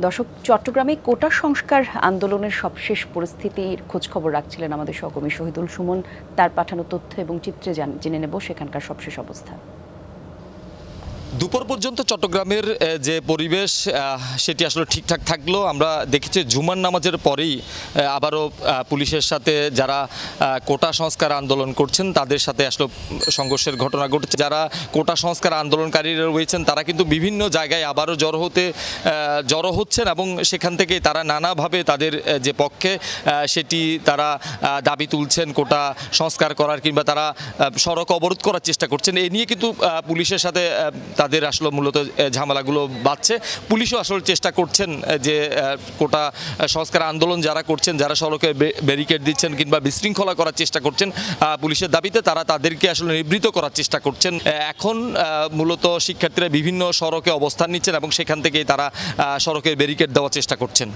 দর্শক, চট্টগ্রামে কোটা সংস্কার আন্দোলনের সবশেষ পরিস্থিতির খোঁজখবর রাখছিলেন আমাদের সহকর্মী শহীদুল সুমন। তার পাঠানো তথ্য এবং চিত্রে জেনে নেব সেখানকার সবশেষ অবস্থা। দুপুর পর্যন্ত চট্টগ্রামের যে পরিবেশ সেটি আসলে ঠিকঠাক থাকলেও আমরা দেখেছি জুমার নামাজের পরেই আবারও পুলিশের সাথে যারা কোটা সংস্কার আন্দোলন করছেন তাদের সাথে আসলে সংঘর্ষের ঘটনা ঘটেছে। যারা কোটা সংস্কার আন্দোলনকারীরা রয়েছেন তারা কিন্তু বিভিন্ন জায়গায় আবারও জড়ো হচ্ছেন এবং সেখান থেকে তারা নানাভাবে তাদের যে পক্ষে সেটি তারা দাবি তুলছেন, কোটা সংস্কার করার, কিংবা তারা সড়ক অবরোধ করার চেষ্টা করছেন। এই নিয়ে কিন্তু পুলিশের সাথে তাদের আসলে মূলত ঝামেলাগুলো বাড়ছে। পুলিশও আসলে চেষ্টা করছেন যে কোটা সংস্কার আন্দোলন যারা করছেন, যারা সড়কে ব্যারিকেড দিচ্ছেন কিংবা বিশৃঙ্খলা করার চেষ্টা করছেন পুলিশের দাবিতে, তারা তাদেরকে আসলে নিবৃত্ত করার চেষ্টা করছেন। এখন মূলত শিক্ষার্থীরা বিভিন্ন সড়কে অবস্থান নিচ্ছেন এবং সেখান থেকেই তারা সড়কে ব্যারিকেড দেওয়ার চেষ্টা করছেন।